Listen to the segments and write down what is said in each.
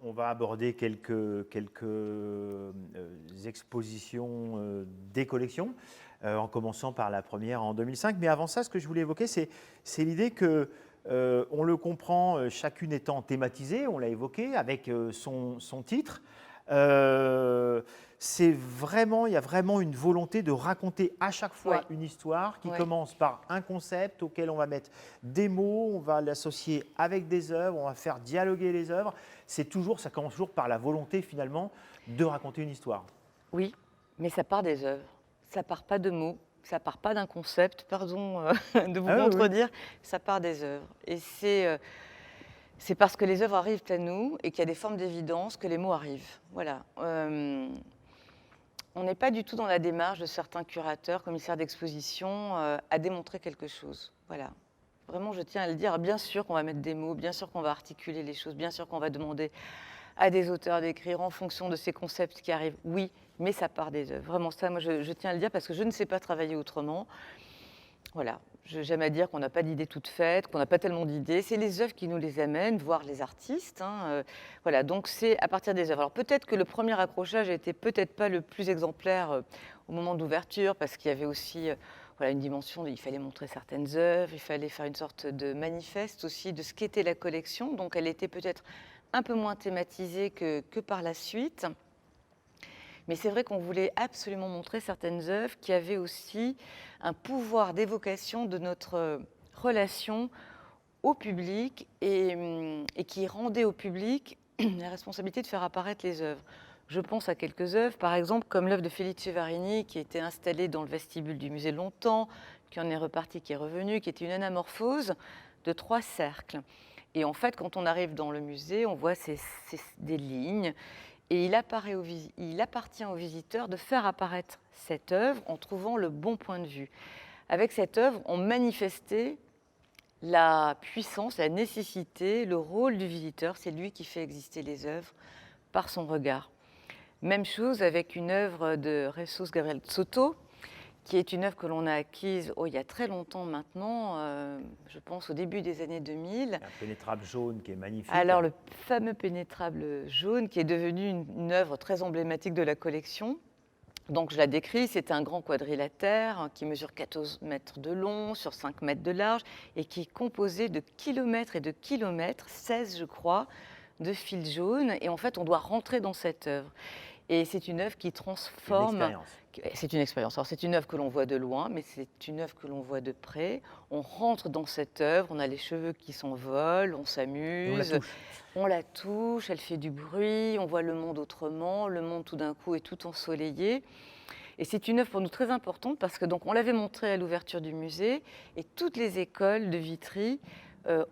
on va aborder quelques expositions des collections, en commençant par la première en 2005. Mais avant ça, ce que je voulais évoquer, c'est l'idée que on le comprend, chacune étant thématisée, on l'a évoqué, avec son titre. Il y a vraiment une volonté de raconter à chaque fois une histoire qui commence par un concept auquel on va mettre des mots, on va l'associer avec des œuvres, on va faire dialoguer les œuvres. Ça commence toujours par la volonté finalement de raconter une histoire. Oui, mais ça part des œuvres. Ça part pas de mots, ça part pas d'un concept, pardon de vous contredire, ça part des œuvres. Et c'est parce que les œuvres arrivent à nous et qu'il y a des formes d'évidence que les mots arrivent. Voilà. On n'est pas du tout dans la démarche de certains curateurs, commissaires d'exposition, à démontrer quelque chose. Voilà. Vraiment, je tiens à le dire. Bien sûr qu'on va mettre des mots, bien sûr qu'on va articuler les choses, bien sûr qu'on va demander à des auteurs d'écrire en fonction de ces concepts qui arrivent. Oui, mais ça part des œuvres. Vraiment, ça, moi, je tiens à le dire parce que je ne sais pas travailler autrement. Voilà. J'aime à dire qu'on n'a pas d'idées toutes faites, qu'on n'a pas tellement d'idées. C'est les œuvres qui nous les amènent, voire les artistes. Voilà, donc c'est à partir des œuvres. Alors peut-être que le premier accrochage n'était peut-être pas le plus exemplaire au moment d'ouverture, parce qu'il y avait aussi voilà, une dimension, il fallait montrer certaines œuvres, il fallait faire une sorte de manifeste aussi de ce qu'était la collection. Donc elle était peut-être un peu moins thématisée que par la suite. Mais c'est vrai qu'on voulait absolument montrer certaines œuvres qui avaient aussi un pouvoir d'évocation de notre relation au public et qui rendaient au public la responsabilité de faire apparaître les œuvres. Je pense à quelques œuvres, par exemple comme l'œuvre de Felice Varini qui était installée dans le vestibule du musée longtemps, qui en est reparti, qui est revenu, qui était une anamorphose de 3 cercles. Et en fait, quand on arrive dans le musée, on voit des lignes. Et il appartient aux visiteurs de faire apparaître cette œuvre en trouvant le bon point de vue. Avec cette œuvre, on manifestait la puissance, la nécessité, le rôle du visiteur. C'est lui qui fait exister les œuvres par son regard. Même chose avec une œuvre de Jesus Gabriel Soto, qui est une œuvre que l'on a acquise il y a très longtemps maintenant, je pense au début des années 2000. Un pénétrable jaune qui est magnifique. Alors le fameux pénétrable jaune qui est devenu une œuvre très emblématique de la collection. Donc je la décris, c'est un grand quadrilatère qui mesure 14 mètres de long sur 5 mètres de large et qui est composé de kilomètres et de kilomètres, 16 je crois, de fils jaunes. Et en fait on doit rentrer dans cette œuvre. Et c'est une œuvre qui transforme. C'est une expérience. Alors c'est une œuvre que l'on voit de loin, mais c'est une œuvre que l'on voit de près. On rentre dans cette œuvre, on a les cheveux qui s'envolent, on s'amuse, on la touche, elle fait du bruit, on voit le monde autrement, le monde tout d'un coup est tout ensoleillé. Et c'est une œuvre pour nous très importante parce que donc on l'avait montrée à l'ouverture du musée et toutes les écoles de Vitry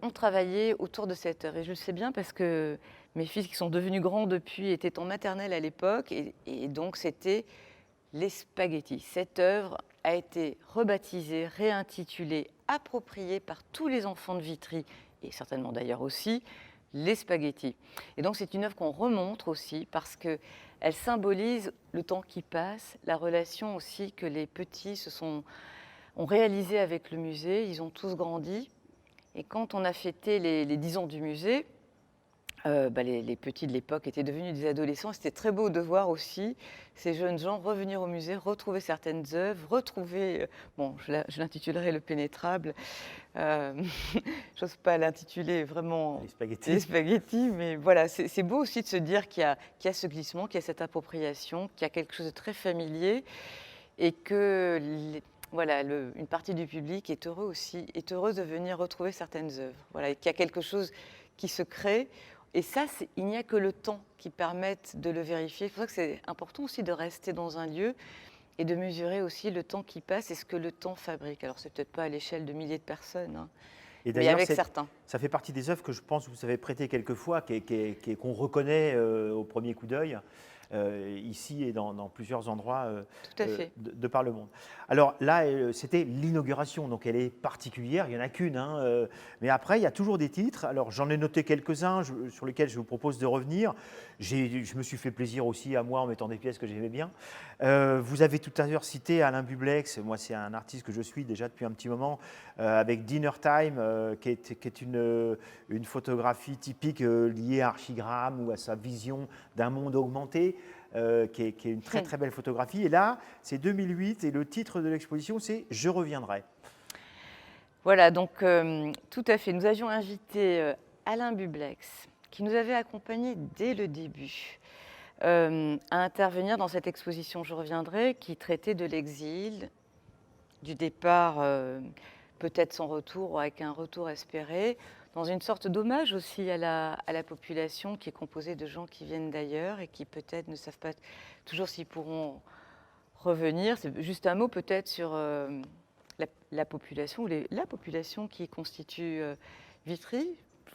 ont travaillé autour de cette œuvre. Et je le sais bien parce que mes fils qui sont devenus grands depuis étaient en maternelle à l'époque et donc c'était les spaghettis. Cette œuvre a été rebaptisée, réintitulée, appropriée par tous les enfants de Vitry et certainement d'ailleurs aussi les spaghettis. Et donc c'est une œuvre qu'on remontre aussi parce qu'elle symbolise le temps qui passe, la relation aussi que les petits ont réalisée avec le musée. Ils ont tous grandi. Et quand on a fêté les 10 ans du musée, les petits de l'époque étaient devenus des adolescents. C'était très beau de voir aussi ces jeunes gens revenir au musée, retrouver certaines œuvres, retrouver, je l'intitulerai Le Pénétrable. J'ose pas l'intituler vraiment les spaghettis, mais voilà, c'est beau aussi de se dire qu'il y a ce glissement, qu'il y a cette appropriation, qu'il y a quelque chose de très familier et que une partie du public est heureuse de venir retrouver certaines œuvres. Voilà, et qu'il y a quelque chose qui se crée. Et ça, il n'y a que le temps qui permette de le vérifier. C'est pour ça que c'est important aussi de rester dans un lieu et de mesurer aussi le temps qui passe et ce que le temps fabrique. Alors, c'est peut-être pas à l'échelle de milliers de personnes, hein, mais avec certains. Ça fait partie des œuvres que je pense que vous avez prêtées quelques fois, qu'on reconnaît au premier coup d'œil. ici et dans plusieurs endroits Tout à fait. de par le monde. Alors là, c'était l'inauguration, donc elle est particulière, il n'y en a qu'une, hein, mais après, il y a toujours des titres. Alors j'en ai noté quelques-uns sur lesquels je vous propose de revenir. Je me suis fait plaisir aussi à moi en mettant des pièces que j'aimais bien. Vous avez tout à l'heure cité Alain Bublex, moi c'est un artiste que je suis déjà depuis un petit moment, avec Dinner Time, qui est une photographie typique liée à Archigramme ou à sa vision d'un monde augmenté, qui est une très très belle photographie. Et là, c'est 2008 et le titre de l'exposition, c'est « Je reviendrai ». Voilà, donc tout à fait. Nous avions invité Alain Bublex, qui nous avait accompagnés dès le début, à intervenir dans cette exposition « Je reviendrai » qui traitait de l'exil, du départ, peut-être sans retour ou avec un retour espéré, dans une sorte d'hommage aussi à la population qui est composée de gens qui viennent d'ailleurs et qui peut-être ne savent pas toujours s'ils pourront revenir. C'est juste un mot peut-être sur la population ou la population qui constitue Vitry.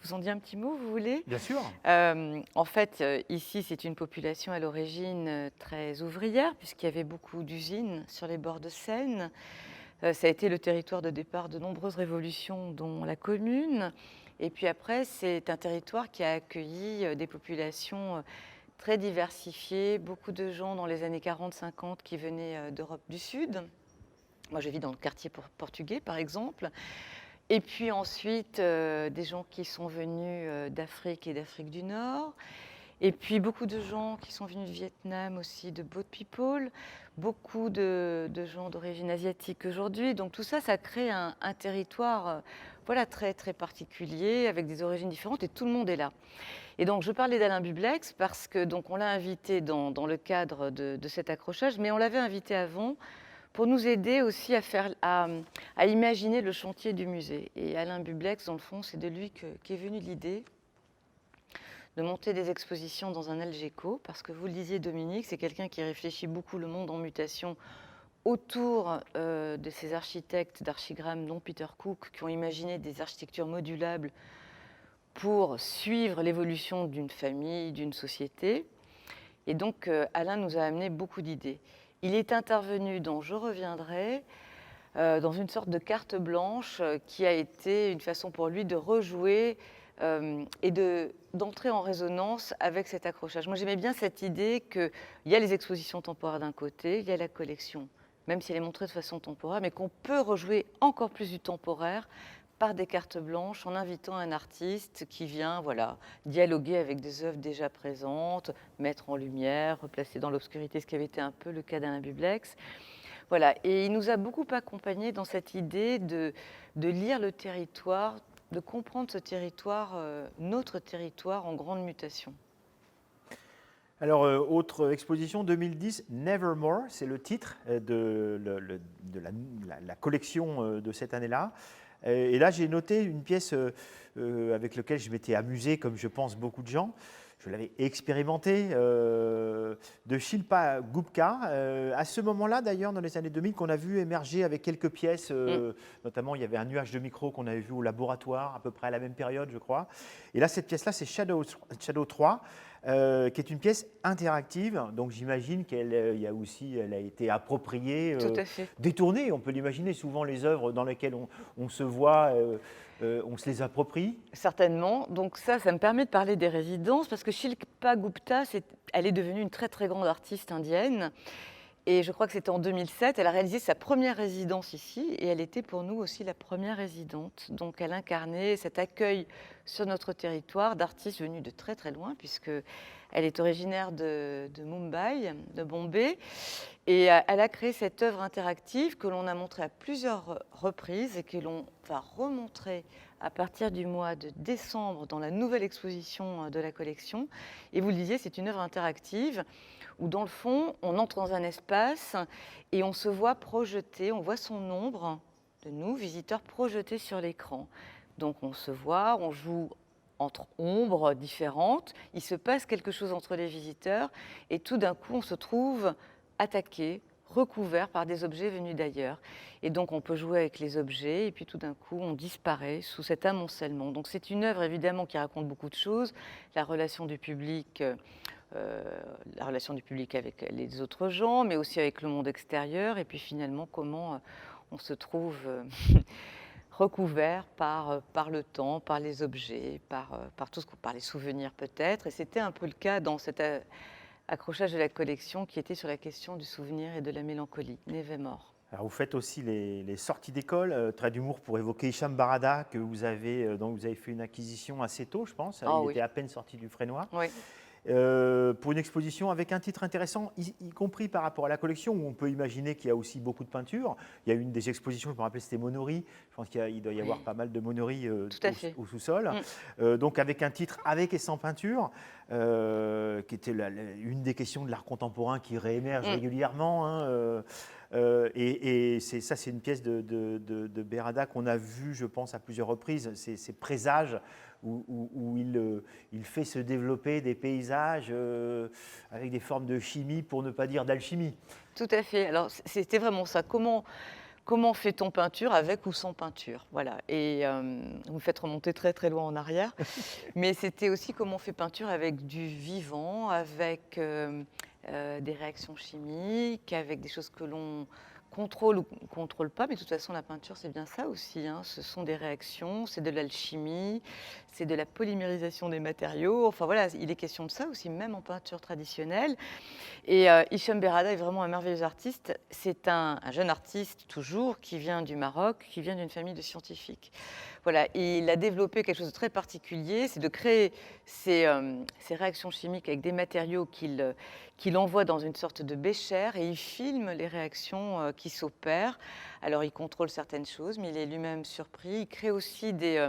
Je vous en dis un petit mot, vous voulez? Bien sûr. En fait, ici, c'est une population à l'origine très ouvrière, puisqu'il y avait beaucoup d'usines sur les bords de Seine. Ça a été le territoire de départ de nombreuses révolutions, dont la Commune. Et puis après, c'est un territoire qui a accueilli des populations très diversifiées, beaucoup de gens dans les années 40-50 qui venaient d'Europe du Sud. Moi, je vis dans le quartier portugais, par exemple. Et puis ensuite, des gens qui sont venus d'Afrique et d'Afrique du Nord. Et puis beaucoup de gens qui sont venus du Vietnam aussi, de Boat People, beaucoup de gens d'origine asiatique aujourd'hui. Donc tout ça, ça crée un territoire voilà, très, très particulier, avec des origines différentes, et tout le monde est là. Et donc je parlais d'Alain Bublex parce que donc on l'a invité dans le cadre de cet accrochage, mais on l'avait invité avant pour nous aider aussi à imaginer le chantier du musée. Et Alain Bublex, dans le fond, c'est de lui qu'est venue l'idée de monter des expositions dans un Algeco, parce que vous le disiez, Dominique, c'est quelqu'un qui réfléchit beaucoup le monde en mutation autour de ces architectes d'Archigramme, dont Peter Cook, qui ont imaginé des architectures modulables pour suivre l'évolution d'une famille, d'une société. Et donc, Alain nous a amené beaucoup d'idées. Il est intervenu dans « Je reviendrai », dans une sorte de carte blanche qui a été une façon pour lui de rejouer et d'entrer en résonance avec cet accrochage. Moi, j'aimais bien cette idée qu'il y a les expositions temporaires d'un côté, il y a la collection, même si elle est montrée de façon temporaire, mais qu'on peut rejouer encore plus du temporaire par des cartes blanches en invitant un artiste qui vient voilà, dialoguer avec des œuvres déjà présentes, mettre en lumière, replacer dans l'obscurité, ce qui avait été un peu le cas d'Alain Bublex. Voilà. Et il nous a beaucoup accompagnés dans cette idée de lire le territoire, de comprendre ce territoire, notre territoire en grande mutation. Alors, autre exposition, 2010, Nevermore, c'est le titre de la collection de cette année-là. Et là, j'ai noté une pièce avec laquelle je m'étais amusé, comme je pense beaucoup de gens. Je l'avais expérimenté, de Shilpa Gupta. À ce moment-là, d'ailleurs, dans les années 2000, qu'on a vu émerger avec quelques pièces, notamment il y avait un nuage de micro qu'on avait vu au laboratoire, à peu près à la même période, je crois. Et là, cette pièce-là, c'est Shadow 3. Qui est une pièce interactive, donc j'imagine qu'elle a été appropriée, détournée, on peut l'imaginer, souvent les œuvres dans lesquelles on se voit, on se les approprie. Certainement, donc ça me permet de parler des résidences, parce que Shilpa Gupta, elle est devenue une très très grande artiste indienne, et je crois que c'était en 2007, elle a réalisé sa première résidence ici, et elle était pour nous aussi la première résidente. Donc elle incarnait cet accueil sur notre territoire d'artistes venus de très très loin, puisqu'elle est originaire de Mumbai, de Bombay, et elle a créé cette œuvre interactive que l'on a montrée à plusieurs reprises et que l'on va remontrer à partir du mois de décembre dans la nouvelle exposition de la collection. Et vous le disiez, c'est une œuvre interactive où, dans le fond, on entre dans un espace et on se voit projeter, on voit son ombre de nous, visiteurs, projetés sur l'écran. Donc on se voit, on joue entre ombres différentes, il se passe quelque chose entre les visiteurs et tout d'un coup, on se trouve attaqué, recouvert par des objets venus d'ailleurs. Et donc on peut jouer avec les objets et puis tout d'un coup, on disparaît sous cet amoncellement. Donc c'est une œuvre évidemment qui raconte beaucoup de choses, la relation du public la relation du public avec les autres gens, mais aussi avec le monde extérieur, et puis finalement comment on se trouve recouvert par le temps, par les objets, par les souvenirs peut-être. Et c'était un peu le cas dans cet accrochage de la collection qui était sur la question du souvenir et de la mélancolie, Nevermore. Alors, vous faites aussi les sorties d'école, trait d'humour pour évoquer Hicham Barada, dont vous avez fait une acquisition assez tôt, je pense. Ah Il oui. était à peine sorti du Frénois. Oui. Pour une exposition avec un titre intéressant, y compris par rapport à la collection, où on peut imaginer qu'il y a aussi beaucoup de peintures. Il y a une des expositions, je me rappelle, c'était Monory. Je pense qu'il doit y avoir pas mal de Monory au sous-sol. Donc avec un titre avec et sans peinture, qui était une des questions de l'art contemporain qui réémerge régulièrement. Hein, c'est une pièce de Berada qu'on a vue, je pense, à plusieurs reprises. Ces présages où il fait se développer des paysages avec des formes de chimie, pour ne pas dire d'alchimie. Tout à fait. Alors, c'était vraiment ça. Comment fait-on peinture avec ou sans peinture? Voilà. Et vous me faites remonter très très loin en arrière. Mais c'était aussi comment on fait peinture avec du vivant, avec des réactions chimiques, avec des choses que l'on contrôle ou ne contrôle pas. Mais de toute façon, la peinture, c'est bien ça aussi, hein. Ce sont des réactions, c'est de l'alchimie, c'est de la polymérisation des matériaux. Enfin voilà, il est question de ça aussi, même en peinture traditionnelle. Et Hicham Berada est vraiment un merveilleux artiste. C'est un jeune artiste toujours qui vient du Maroc, qui vient d'une famille de scientifiques. Voilà, et il a développé quelque chose de très particulier, c'est de créer ces réactions chimiques avec des matériaux qu'il envoie dans une sorte de bécher et il filme les réactions qui s'opèrent. Alors il contrôle certaines choses, mais il est lui-même surpris. Il crée aussi des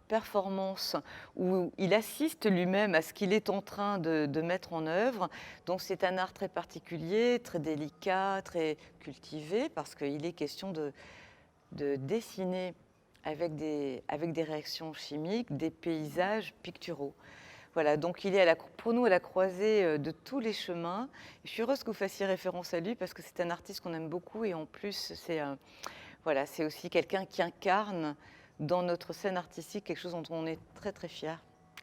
performance où il assiste lui-même à ce qu'il est en train de mettre en œuvre. Donc c'est un art très particulier, très délicat, très cultivé, parce qu'il est question de dessiner avec des réactions chimiques des paysages picturaux. Voilà, donc il est pour nous à la croisée de tous les chemins. Je suis heureuse que vous fassiez référence à lui parce que c'est un artiste qu'on aime beaucoup et en plus voilà, c'est aussi quelqu'un qui incarne dans notre scène artistique quelque chose dont on est très très fiers,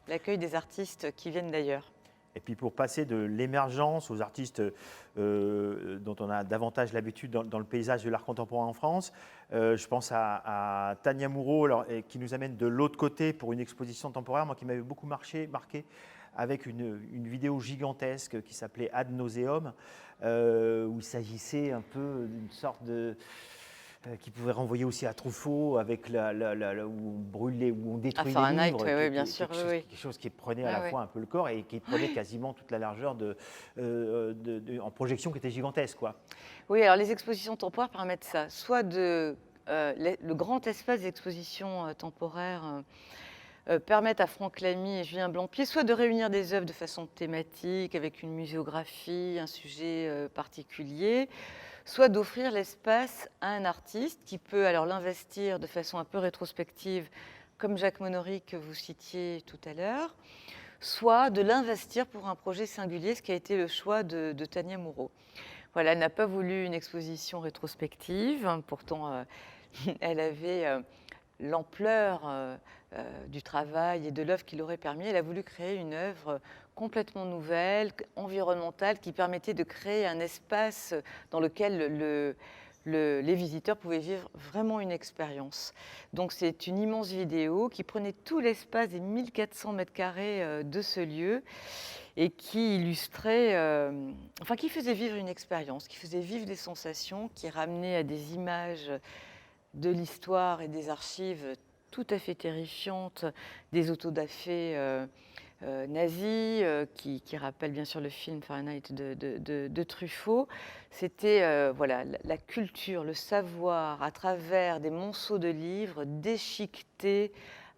l'accueil des artistes qui viennent d'ailleurs. Et puis pour passer de l'émergence aux artistes dont on a davantage l'habitude dans le paysage de l'art contemporain en France, je pense à Tania Moreau qui nous amène de l'autre côté pour une exposition temporaire, moi qui m'avait beaucoup marqué avec une vidéo gigantesque qui s'appelait Ad Nauseum, où il s'agissait un peu d'une sorte de... qui pouvait renvoyer aussi à Truffaut, avec où on brûlait, où on détruit les livres. Oui, bien sûr. Quelque chose qui prenait à la fois un peu le corps et qui prenait quasiment toute la largeur en projection, qui était gigantesque, quoi. Oui, alors les expositions temporaires permettent ça, soit le grand espace d'exposition temporaire permettent à Franck Lamy et Julien Blancpied soit de réunir des œuvres de façon thématique, avec une muséographie, un sujet particulier, soit d'offrir l'espace à un artiste qui peut alors l'investir de façon un peu rétrospective, comme Jacques Monory que vous citiez tout à l'heure, soit de l'investir pour un projet singulier, ce qui a été le choix de Tania Moreau. Voilà, elle n'a pas voulu une exposition rétrospective, pourtant elle avait l'ampleur du travail et de l'œuvre qui l'aurait permis. Elle a voulu créer une œuvre complètement nouvelle, environnementale, qui permettait de créer un espace dans lequel les visiteurs pouvaient vivre vraiment une expérience. Donc c'est une immense vidéo qui prenait tout l'espace des 1400 mètres carrés de ce lieu et qui illustrait, qui faisait vivre une expérience, qui faisait vivre des sensations, qui ramenait à des images de l'histoire et des archives tout à fait terrifiantes, des autodafés nazis, qui rappellent bien sûr le film Fahrenheit de Truffaut. C'était voilà, la culture, le savoir, à travers des monceaux de livres déchiquetés,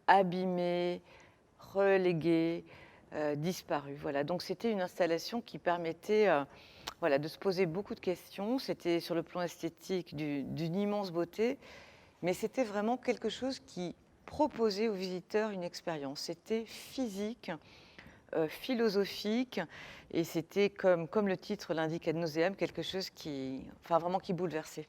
abîmés, relégués, disparus. Voilà. Donc c'était une installation qui permettait voilà, de se poser beaucoup de questions. C'était sur le plan esthétique d'une immense beauté, mais c'était vraiment quelque chose qui proposait aux visiteurs une expérience. C'était physique, philosophique, et c'était, comme le titre l'indique, ad nauseam, quelque chose qui, vraiment qui bouleversait.